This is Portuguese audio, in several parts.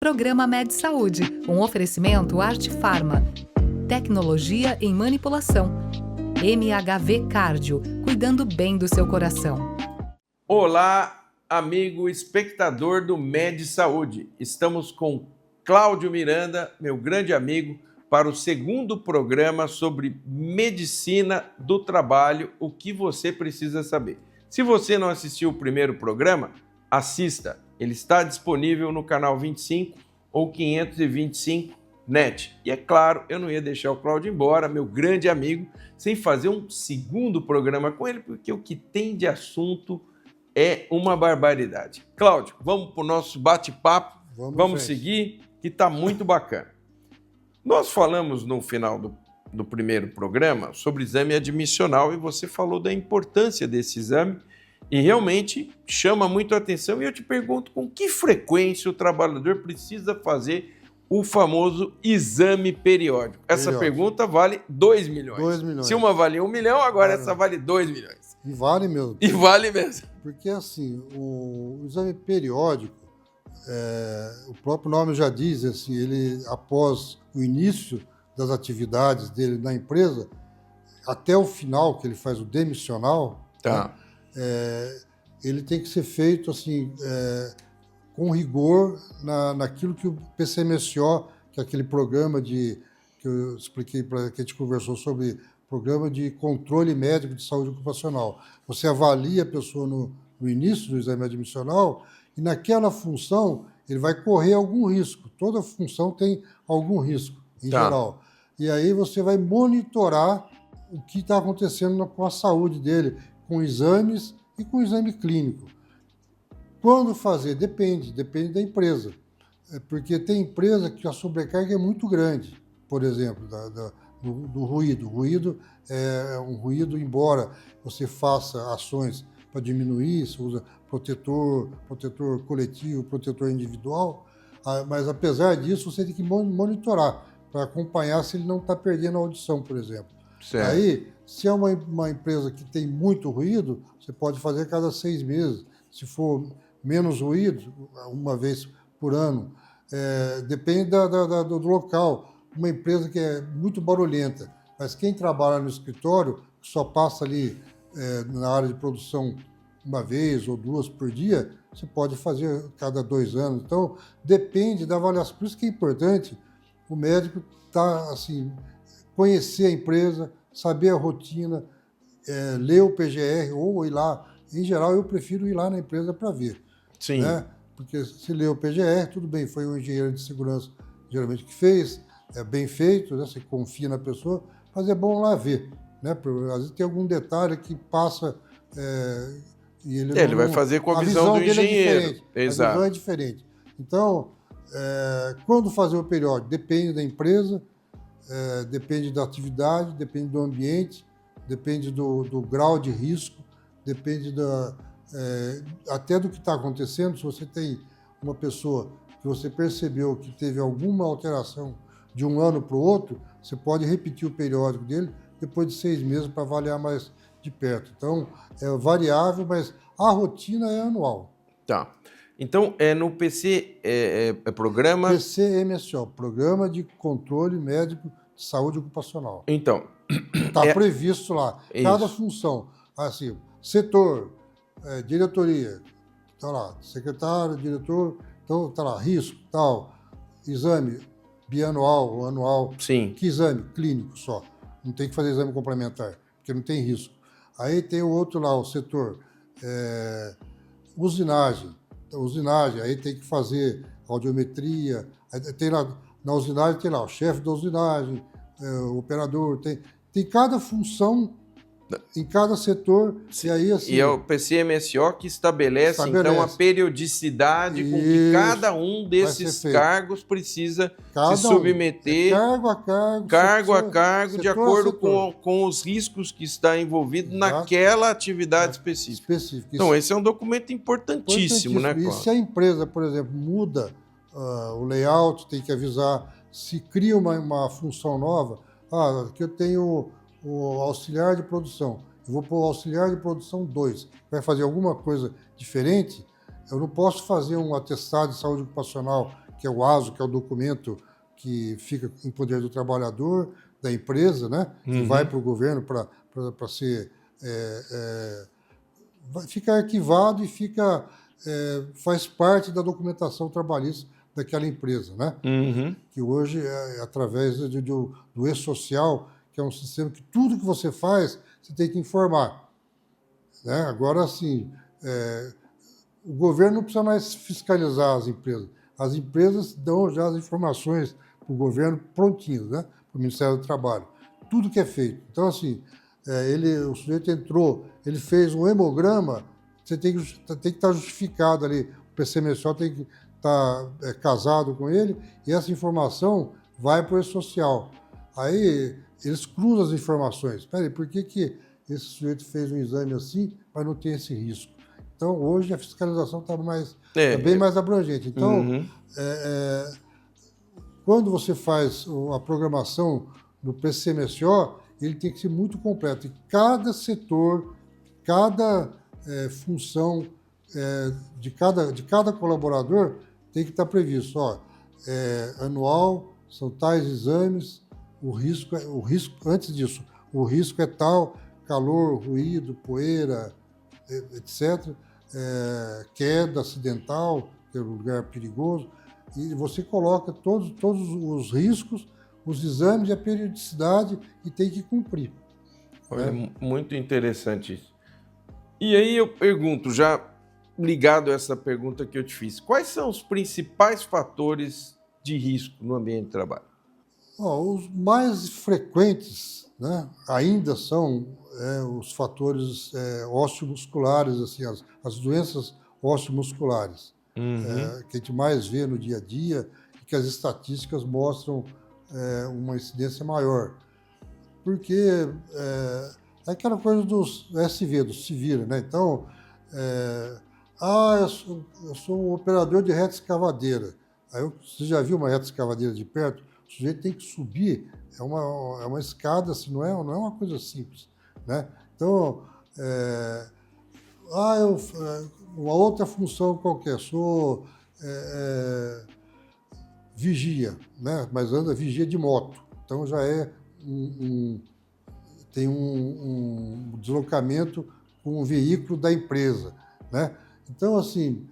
Programa Med Saúde, um oferecimento Arte Farma. Tecnologia em manipulação. MHV Cardio, cuidando bem do seu coração. Olá, amigo espectador do Med Saúde. Estamos com Cláudio Miranda, meu grande amigo, para o segundo programa sobre medicina do trabalho, o que você precisa saber. Se você não assistiu o primeiro programa, assista. Ele está disponível no canal 25 ou 525 NET. E é claro, eu não ia deixar o Cláudio embora, meu grande amigo, sem fazer um segundo programa com ele, porque o que tem de assunto é uma barbaridade. Cláudio, vamos para o nosso bate-papo, vamos seguir, que está muito bacana. Nós falamos no final do primeiro programa sobre exame admissional e você falou da importância desse exame e realmente chama muito a atenção. E eu te pergunto, com que frequência o trabalhador precisa fazer o famoso exame periódico? Essa pergunta vale 2 milhões. 2 milhões. Se uma vale 1 milhão, agora essa vale 2 milhões. E vale mesmo. E vale mesmo. Porque assim, o exame periódico, o próprio nome já diz, assim, ele após o início das atividades dele na empresa, até o final, que ele faz o demissional, tá. Ele tem que ser feito assim, com rigor naquilo que o PCMSO, que é aquele programa que eu expliquei, que a gente conversou sobre, programa de controle médico de saúde ocupacional. Você avalia a pessoa no início do exame admissional e naquela função ele vai correr algum risco. Toda função tem algum risco, em geral. E aí você vai monitorar o que está acontecendo com a saúde dele, com exames e com exame clínico. Quando fazer? Depende da empresa. Porque tem empresa que a sobrecarga é muito grande, por exemplo, do ruído. O ruído é um ruído, embora você faça ações para diminuir, você usa protetor coletivo, protetor individual, mas apesar disso você tem que monitorar para acompanhar se ele não está perdendo a audição, por exemplo. Certo. Aí, se é uma empresa que tem muito ruído, você pode fazer a cada 6 meses. Se for menos ruído, uma vez por ano. Depende do local. Uma empresa que é muito barulhenta, mas quem trabalha no escritório, só passa ali na área de produção uma vez ou 2 por dia, você pode fazer cada 2 anos. Então, depende da avaliação. Por isso que é importante o médico assim, conhecer a empresa, saber a rotina, ler o PGR ou ir lá. Em geral, eu prefiro ir lá na empresa para ver. Sim. Né? Porque se ler o PGR, tudo bem, foi um engenheiro de segurança geralmente que fez, é bem feito, né? Você confia na pessoa, mas é bom lá ver. Né? Às vezes tem algum detalhe que passa e ele vai fazer com a visão do engenheiro. Exato. A visão é diferente. Então, quando fazer o periódico? Depende da empresa, depende da atividade, depende do ambiente, depende do grau de risco, depende até do que está acontecendo. Se você tem uma pessoa que você percebeu que teve alguma alteração de um ano para o outro, você pode repetir o periódico dele depois de 6 meses para avaliar mais de perto. Então, é variável, mas a rotina é anual. Tá. Então, no PC, programa... PCMSO, Programa de Controle Médico de Saúde Ocupacional. Então... Está previsto lá. Cada função, assim, setor, diretoria, está lá, secretário, diretor, então está lá, risco, tal, exame bianual ou anual. Sim. Que exame? Clínico só. Não tem que fazer exame complementar, porque não tem risco. Aí tem o outro lá, o setor, usinagem, aí tem que fazer audiometria, aí tem lá, na usinagem tem lá o chefe da usinagem, o operador, tem cada função em cada setor. E, aí, assim, e é o PCMSO que estabelece então, a periodicidade com que cada um desses cargos precisa se submeter cargo a cargo, de acordo com os riscos que está envolvido naquela atividade específica. Então, esse é um documento importantíssimo, né, Cláudio? E se a empresa, por exemplo, muda o layout, tem que avisar. Se cria uma função nova, aqui eu tenho o auxiliar de produção, eu vou pôr o auxiliar de produção 2, vai fazer alguma coisa diferente, eu não posso fazer um atestado de saúde ocupacional que é o ASO, que é o documento que fica em poder do trabalhador, da empresa, né? Que vai para o governo para ser... fica arquivado e faz parte da documentação trabalhista daquela empresa, né? Que hoje é através do e-social, que é um sistema que tudo que você faz, você tem que informar, né? Agora, assim, o governo não precisa mais fiscalizar as empresas. As empresas dão já as informações para o governo prontinhas, né? Para o Ministério do Trabalho. Tudo que é feito. Então, assim, o sujeito entrou, ele fez um hemograma, você tem que estar justificado ali. O PCMSO tem que estar casado com ele e essa informação vai para o e-social. Aí eles cruzam as informações. Espera aí, por que esse sujeito fez um exame assim, mas não tem esse risco? Então, hoje a fiscalização está bem mais abrangente. Então, quando você faz a programação no PCMSO, ele tem que ser muito completo. E cada setor, cada função de cada colaborador tem que estar previsto. Anual, são tais exames, o risco, antes disso, o risco é tal, calor, ruído, poeira, etc., queda acidental, que é um lugar perigoso, e você coloca todos os riscos, os exames e a periodicidade e tem que cumprir. Olha, muito interessante isso. E aí eu pergunto, já ligado a essa pergunta que eu te fiz, quais são os principais fatores de risco no ambiente de trabalho? Os mais frequentes, né, ainda são os fatores osteomusculares, assim, as doenças osteomusculares, que a gente mais vê no dia a dia e que as estatísticas mostram uma incidência maior. Porque é aquela coisa dos SV, do se vira, né? Então, eu sou um operador de reta escavadeira. Você já viu uma reta escavadeira de perto? O sujeito tem que subir, é uma escada, assim, não é uma coisa simples, né? Então, uma outra função qualquer, sou vigia, né? Mas anda vigia de moto, então já tem um deslocamento com um veículo da empresa, né? Então, assim,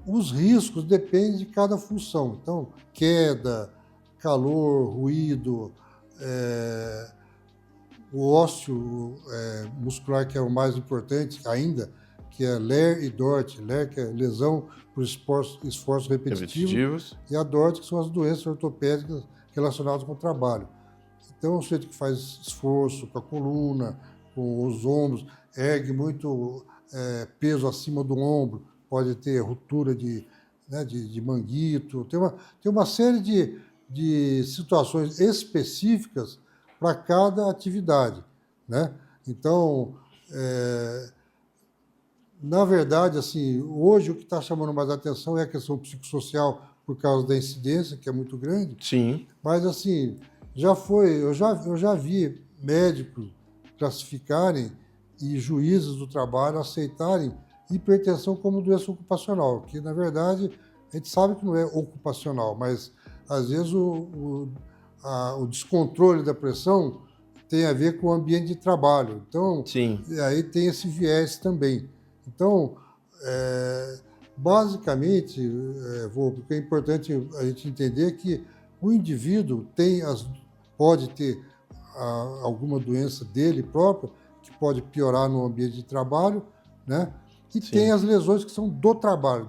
os riscos dependem de cada função. Então, queda, calor, ruído, o ósseo muscular, que é o mais importante ainda, que é LER e DORT. LER, que é lesão por esforço repetitivo, e a DORT, que são as doenças ortopédicas relacionadas com o trabalho. Então, o sujeito que faz esforço com a coluna, com os ombros, ergue muito peso acima do ombro, pode ter ruptura de manguito, tem uma série de situações específicas para cada atividade, né? Então, na verdade, assim, hoje o que está chamando mais atenção é a questão psicossocial por causa da incidência, que é muito grande. Sim. Mas, assim, eu já vi médicos classificarem e juízes do trabalho aceitarem hipertensão como doença ocupacional, que, na verdade, a gente sabe que não é ocupacional, mas, às vezes, o descontrole da pressão tem a ver com o ambiente de trabalho. Então, sim, aí tem esse viés também. Então, basicamente, o que é importante a gente entender que o indivíduo pode ter alguma doença dele própria, que pode piorar no ambiente de trabalho, né? E sim, tem as lesões que são do trabalho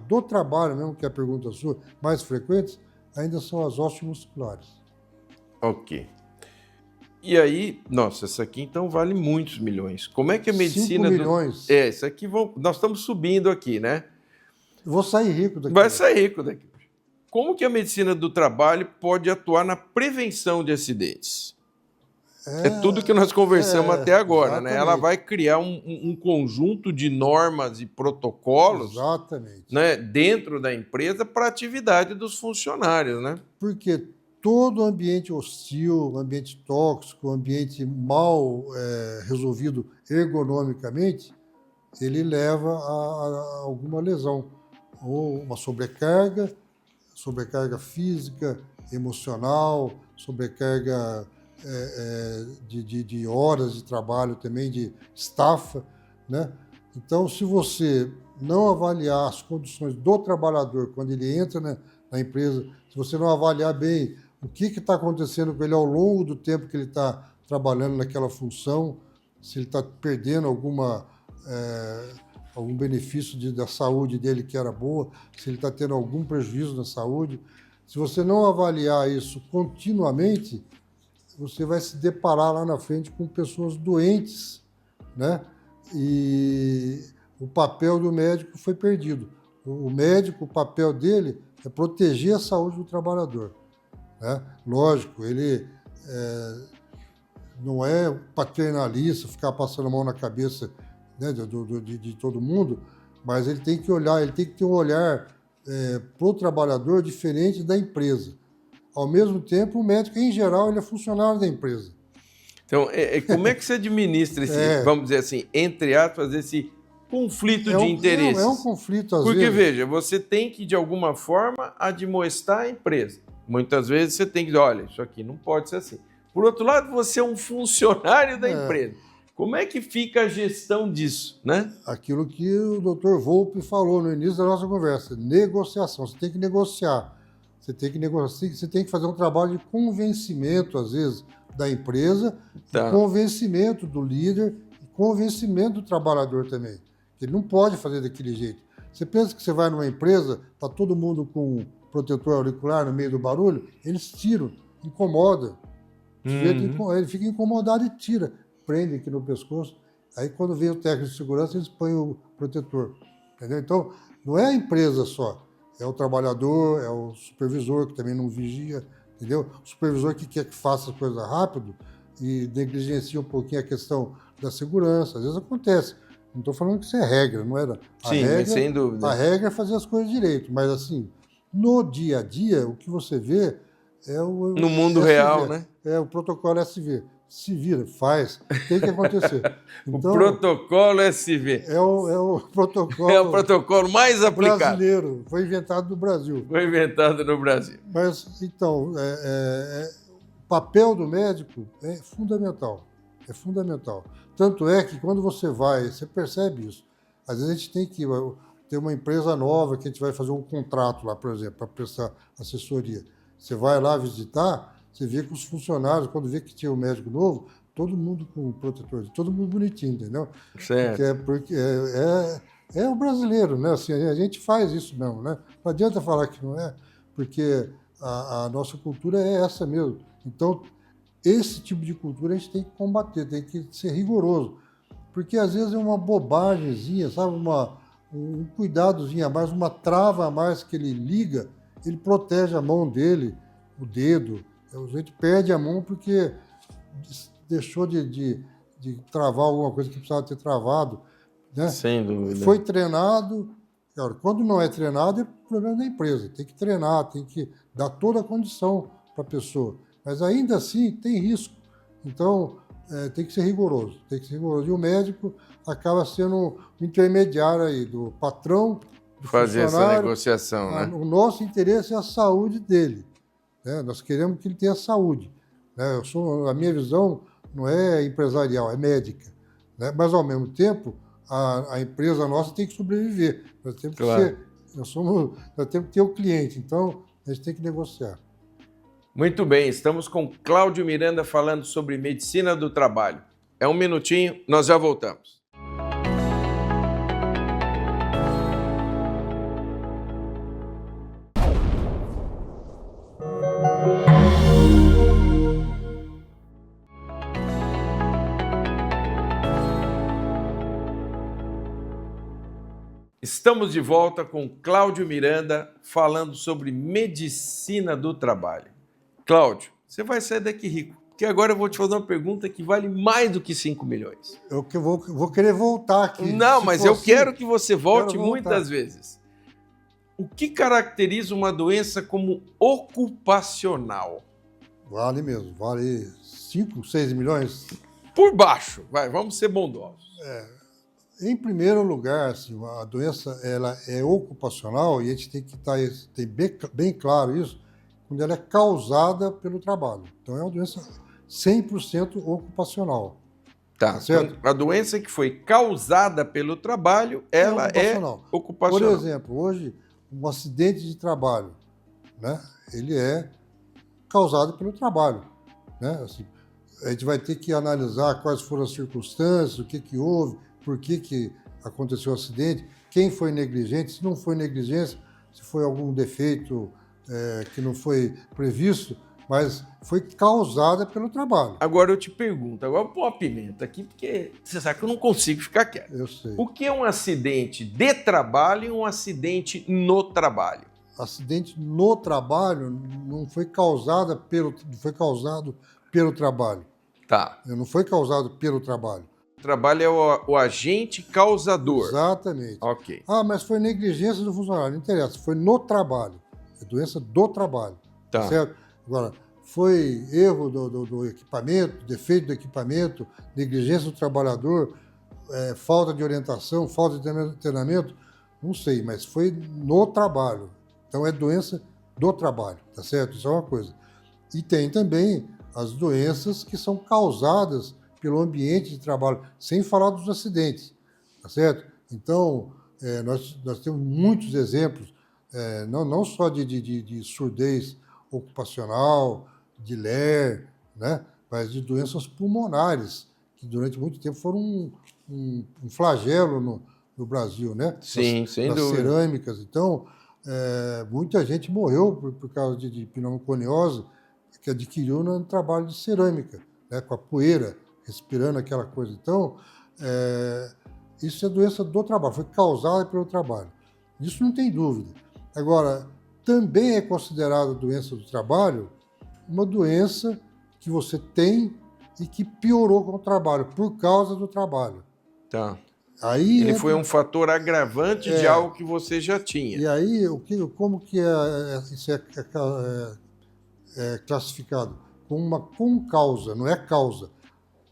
mesmo, que é a pergunta sua, mais frequentes, ainda são as osteomusculares. Ok. E aí, nossa, essa aqui então vale muitos milhões. Como é que a medicina... 5 milhões. Isso aqui nós estamos subindo aqui, né? Vou sair rico daqui. Vai sair rico daqui. Como que a medicina do trabalho pode atuar na prevenção de acidentes? É tudo que nós conversamos até agora, exatamente, né? Ela vai criar um conjunto de normas e protocolos, exatamente, né, dentro da empresa para a atividade dos funcionários, né? Porque todo ambiente hostil, ambiente tóxico, ambiente mal resolvido ergonomicamente, ele leva a alguma lesão. ou uma sobrecarga física, emocional, sobrecarga de horas de trabalho também, de estafa, né? Então, se você não avaliar as condições do trabalhador quando ele entra na empresa, se você não avaliar bem o que está acontecendo com ele ao longo do tempo que ele está trabalhando naquela função, se ele está perdendo algum benefício da saúde dele que era boa, se ele está tendo algum prejuízo na saúde, se você não avaliar isso continuamente, você vai se deparar lá na frente com pessoas doentes, né? E o papel do médico foi perdido. O médico, o papel dele é proteger a saúde do trabalhador, né? Lógico, ele não é paternalista, ficar passando a mão na cabeça, né, de todo mundo, mas ele tem que olhar, ele tem que ter um olhar para o trabalhador diferente da empresa. Ao mesmo tempo, o médico, em geral, ele é funcionário da empresa. Então, como é que você administra esse, vamos dizer assim, entre aspas, esse conflito de interesses? É um conflito, às Porque, vezes. veja, você tem que, de alguma forma, admoestar a empresa. Muitas vezes você tem que dizer, olha, isso aqui não pode ser assim. Por outro lado, você é um funcionário da empresa. Como é que fica a gestão disso, né? Aquilo que o Dr. Volpe falou no início da nossa conversa, negociação. Você tem que negociar. Você tem que fazer um trabalho de convencimento, às vezes, da empresa, de convencimento do líder, e convencimento do trabalhador também. Ele não pode fazer daquele jeito. Você pensa que você vai numa empresa, está todo mundo com protetor auricular no meio do barulho, eles tiram, incomoda. Ele fica incomodado e tira. Prende aqui no pescoço, aí quando vem o técnico de segurança, eles põem o protetor, entendeu? Então, não é a empresa só, é o trabalhador, é o supervisor que também não vigia, entendeu? O supervisor que quer que faça as coisas rápido e negligencia um pouquinho a questão da segurança, às vezes acontece. Não estou falando que isso é regra, não era. Sim, sem dúvida. A regra é fazer as coisas direito, mas assim, no dia a dia, o que você vê é o... No mundo real, né? É o protocolo SV. Se vira, faz, tem que acontecer. Então, o protocolo SV. É o protocolo. É o protocolo mais aplicado. Brasileiro, foi inventado no Brasil. Foi inventado no Brasil. Mas, então, o papel do médico é fundamental. É fundamental. Tanto é que quando você vai, você percebe isso. Às vezes a gente tem que ter uma empresa nova que a gente vai fazer um contrato lá, por exemplo, para prestar assessoria. Você vai lá visitar. Você vê que os funcionários, quando vê que tinha um médico novo, todo mundo com protetor, todo mundo bonitinho, entendeu? Certo. Porque é o brasileiro, né? Assim, a gente faz isso mesmo, né? Não adianta falar que não é, porque a nossa cultura é essa mesmo. Então, esse tipo de cultura a gente tem que combater, tem que ser rigoroso. Porque às vezes é uma bobagemzinha, sabe? Um cuidadozinho a mais, uma trava a mais que ele liga, ele protege a mão dele, o dedo. A gente perde a mão porque deixou de travar alguma coisa que precisava ter travado, né? Sem dúvida. Foi treinado. Cara, quando não é treinado, é problema da empresa. Tem que treinar, tem que dar toda a condição para a pessoa. Mas ainda assim tem risco. Então, tem que ser rigoroso. Tem que ser rigoroso. E o médico acaba sendo o intermediário aí do patrão, do fazer funcionário. Essa negociação, né? O nosso interesse é a saúde dele. Nós queremos que ele tenha saúde. A minha visão não é empresarial, é médica. Mas, ao mesmo tempo, a empresa nossa tem que sobreviver. Nós temos nós temos que ter o cliente, então a gente tem que negociar. Muito bem, estamos com Cláudio Miranda falando sobre medicina do trabalho. É um minutinho, nós já voltamos. Estamos de volta com Cláudio Miranda falando sobre medicina do trabalho. Cláudio, você vai sair daqui rico, porque agora eu vou te fazer uma pergunta que vale mais do que 5 milhões. Eu vou querer voltar aqui. Não, mas eu quero que você volte muitas vezes. O que caracteriza uma doença como ocupacional? Vale mesmo, vale 5, 6 milhões? Por baixo, vamos ser bondosos. Em primeiro lugar, assim, a doença ela é ocupacional e a gente tem que ter bem claro isso, quando ela é causada pelo trabalho. Então, é uma doença 100% ocupacional. Tá, certo? Então, a doença que foi causada pelo trabalho, ela é ocupacional. Por exemplo, hoje, um acidente de trabalho, né, ele é causado pelo trabalho. Né? Assim, a gente vai ter que analisar quais foram as circunstâncias, o que houve, por que aconteceu o acidente, quem foi negligente, se não foi negligência, se foi algum defeito que não foi previsto, mas foi causada pelo trabalho. Agora eu te pergunto, agora vou pôr uma pimenta aqui, porque você sabe que eu não consigo ficar quieto. Eu sei. O que é um acidente de trabalho e um acidente no trabalho? Acidente no trabalho não foi causado pelo trabalho. Tá. Não foi causado pelo trabalho. O trabalho é o agente causador. Exatamente. Ok. Ah, mas foi negligência do funcionário. Não interessa, foi no trabalho. É doença do trabalho. Tá. Certo? Agora, foi erro do equipamento, defeito do equipamento, negligência do trabalhador, falta de orientação, falta de treinamento, não sei, mas foi no trabalho. Então é doença do trabalho, tá certo? Isso é uma coisa. E tem também as doenças que são causadas pelo ambiente de trabalho, sem falar dos acidentes, tá certo? Então, nós temos muitos exemplos, não só de surdez ocupacional, de LER, né? Mas de doenças pulmonares, que durante muito tempo foram um flagelo no Brasil, né? Sim, sem das dúvida. cerâmicas. Então, muita gente morreu por causa de pneumoconiose que adquiriu no trabalho de cerâmica, né? Com a poeira, respirando aquela coisa. Então, isso é doença do trabalho, foi causada pelo trabalho. Isso não tem dúvida. Agora, também é considerada doença do trabalho uma doença que você tem e que piorou com o trabalho, por causa do trabalho. Tá. Aí Ele foi um fator agravante de algo que você já tinha. E aí, como que isso é classificado? Como uma concausa, não é causa.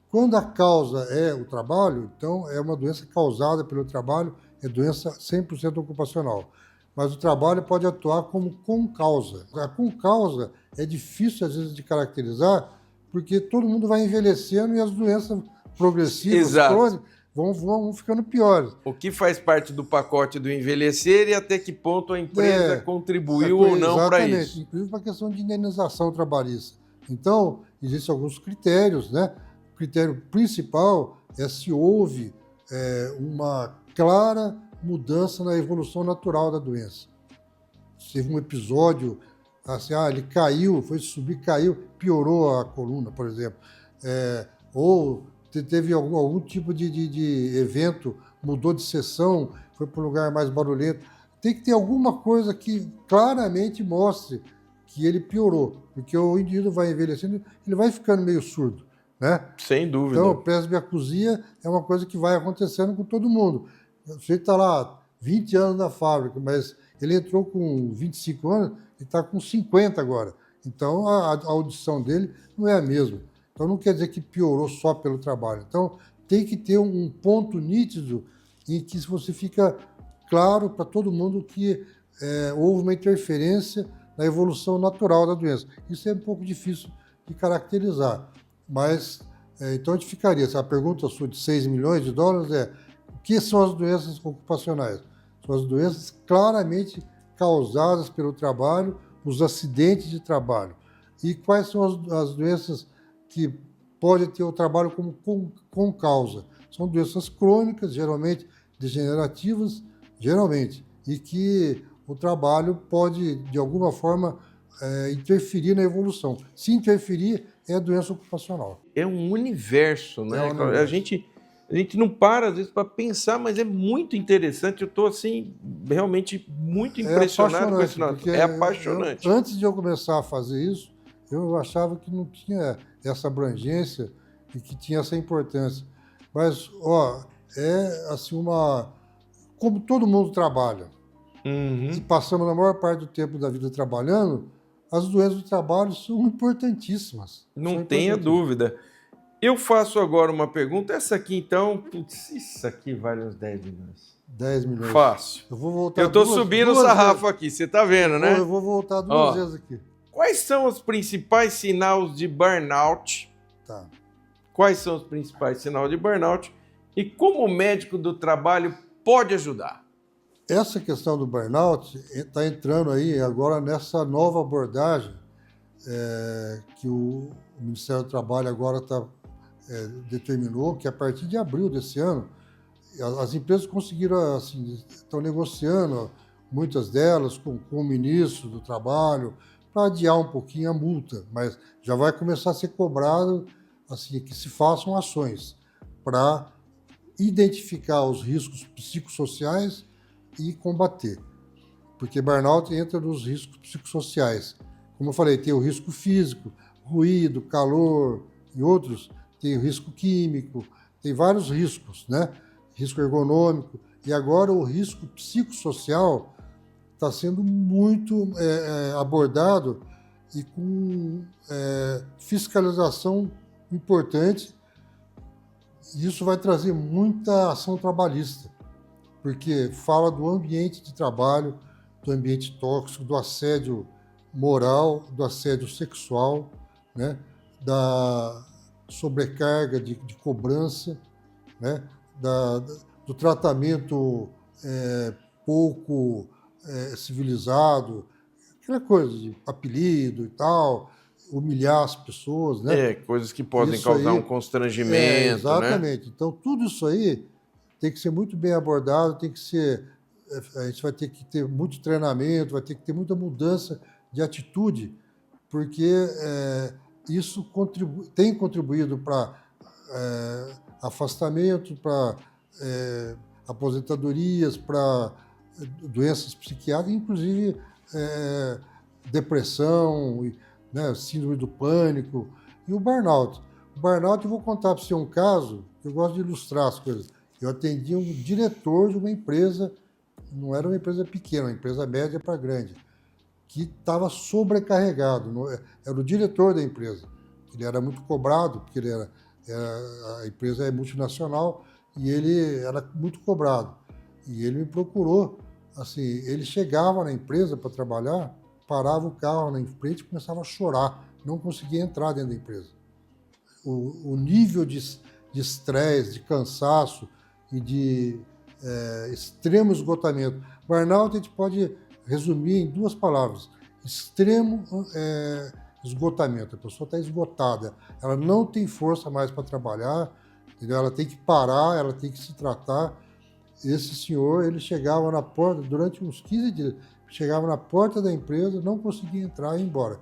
Quando a causa é o trabalho, então é uma doença causada pelo trabalho, é doença 100% ocupacional. Mas o trabalho pode atuar como concausa. A concausa é difícil, às vezes, de caracterizar, porque todo mundo vai envelhecendo e as doenças progressivas, crônicas, vão ficando piores. O que faz parte do pacote do envelhecer e até que ponto a empresa contribuiu ou não para isso? Inclusive para a questão de indenização trabalhista. Então, existem alguns critérios, né? O critério principal é se houve uma clara mudança na evolução natural da doença. Se teve um episódio, assim, ele caiu, foi subir, caiu, piorou a coluna, por exemplo. Ou teve algum tipo de evento, mudou de seção, foi para um lugar mais barulhento. Tem que ter alguma coisa que claramente mostre que ele piorou, porque o indivíduo vai envelhecendo, ele vai ficando meio surdo, né? Sem dúvida. Então, presbiacusia é uma coisa que vai acontecendo com todo mundo. O sujeito está lá 20 anos na fábrica, mas ele entrou com 25 anos e está com 50 agora. Então, a audição dele não é a mesma. Então, não quer dizer que piorou só pelo trabalho. Então, tem que ter um ponto nítido em que você fica claro para todo mundo que houve uma interferência na evolução natural da doença. Isso é um pouco difícil de caracterizar. Mas, então, a gente ficaria. A pergunta sua de 6 milhões de dólares é: o que são as doenças ocupacionais? São as doenças claramente causadas pelo trabalho, os acidentes de trabalho. E quais são as doenças que podem ter o trabalho como causa? São doenças crônicas, geralmente degenerativas, e que o trabalho pode, de alguma forma, interferir na evolução. Se interferir, é doença ocupacional. É um universo, né? A gente não para, às vezes, para pensar, mas é muito interessante. Eu estou, assim, realmente muito impressionado com esse nosso. É apaixonante. Antes de eu começar a fazer isso, eu achava que não tinha essa abrangência e que tinha essa importância. Mas, assim, como todo mundo trabalha, e passamos a maior parte do tempo da vida trabalhando, as doenças do trabalho são importantíssimas. Não tenha dúvida. Eu faço agora uma pergunta. Essa aqui, então, putz, isso aqui vale uns 10 milhões. 10 milhões. Fácil. Eu vou voltar Eu estou subindo o sarrafo aqui, você está vendo, né? Eu vou voltar duas vezes aqui. Quais são os principais sinais de burnout? Tá. Quais são os principais sinais de burnout? E como o médico do trabalho pode ajudar? Essa questão do burnout está entrando aí agora nessa nova abordagem que o Ministério do Trabalho agora determinou que a partir de abril desse ano, as empresas conseguiram, assim, estão negociando, muitas delas, com o ministro do Trabalho, para adiar um pouquinho a multa, mas já vai começar a ser cobrado assim, que se façam ações para identificar os riscos psicossociais e combater. Porque burnout entra nos riscos psicossociais. Como eu falei, tem o risco físico, ruído, calor e outros, tem o risco químico, tem vários riscos, né? Risco ergonômico. E agora o risco psicossocial está sendo muito abordado e com fiscalização importante. E isso vai trazer muita ação trabalhista, porque fala do ambiente de trabalho, do ambiente tóxico, do assédio moral, do assédio sexual, né? Da sobrecarga de cobrança, né? Do tratamento pouco civilizado, aquela coisa de apelido e tal, humilhar as pessoas, né? Coisas que podem Isso causar aí, um constrangimento, exatamente. né? Então, tudo isso aí tem que ser muito bem abordado, tem que ser... A gente vai ter que ter muito treinamento, vai ter que ter muita mudança de atitude, porque isso tem contribuído para afastamento, para aposentadorias, para doenças psiquiátricas, inclusive depressão, né, síndrome do pânico e o burnout. O burnout, eu vou contar para você um caso, que eu gosto de ilustrar as coisas. Eu atendi um diretor de uma empresa, não era uma empresa pequena, uma empresa média para grande, que estava sobrecarregado. Era o diretor da empresa. Ele era muito cobrado, porque a empresa é multinacional e ele era muito cobrado. E ele me procurou. Assim, ele chegava na empresa para trabalhar, parava o carro na frente e começava a chorar. Não conseguia entrar dentro da empresa. O nível de estresse, de cansaço e de extremo esgotamento. Burnout a gente pode resumir em 2 palavras. Extremo esgotamento. A pessoa está esgotada. Ela não tem força mais para trabalhar, entendeu? Ela tem que parar, ela tem que se tratar. Esse senhor, ele chegava na porta, durante uns 15 dias, chegava na porta da empresa, não conseguia entrar e ir embora.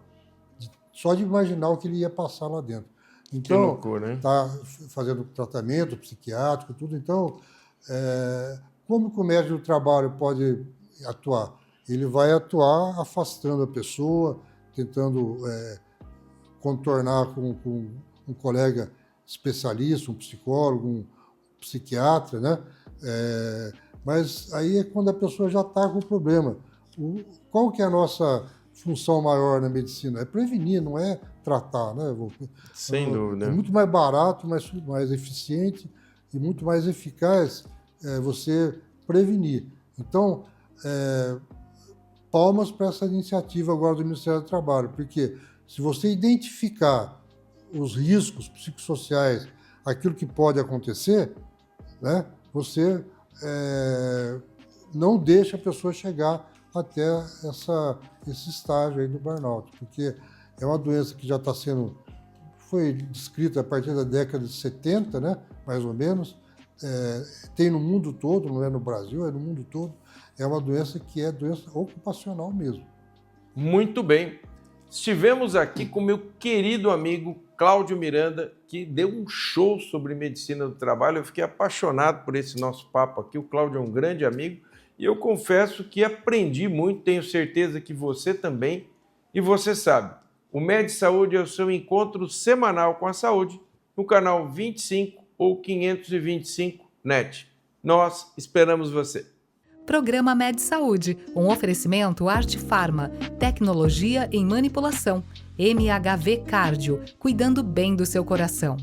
Só de imaginar o que ele ia passar lá dentro. Então, que loucura, hein? Está fazendo tratamento psiquiátrico, tudo. Então, como que o médico do trabalho pode atuar? Ele vai atuar afastando a pessoa, tentando contornar com um colega especialista, um psicólogo, um psiquiatra, né? Mas aí é quando a pessoa já está com o problema. Qual que é a nossa função maior na medicina? É prevenir, não é tratar, né? Sem dúvida. É muito mais barato, mais eficiente e muito mais eficaz você prevenir. Então, palmas para essa iniciativa agora do Ministério do Trabalho, porque se você identificar os riscos psicossociais, aquilo que pode acontecer, né, você não deixa a pessoa chegar até esse estágio aí do burnout, porque é uma doença que já foi descrita a partir da década de 70, né, mais ou menos, tem no mundo todo, não é no Brasil, é no mundo todo, é uma doença que é doença ocupacional mesmo. Muito bem. Estivemos aqui com meu querido amigo Cláudio Miranda, que deu um show sobre medicina do trabalho. Eu fiquei apaixonado por esse nosso papo aqui. O Cláudio é um grande amigo e eu confesso que aprendi muito, tenho certeza que você também. E você sabe, o Med Saúde é o seu encontro semanal com a saúde no canal 25 ou 525 NET. Nós esperamos você. Programa Med Saúde, um oferecimento Arte Farma, tecnologia em manipulação, MHV Cardio, cuidando bem do seu coração.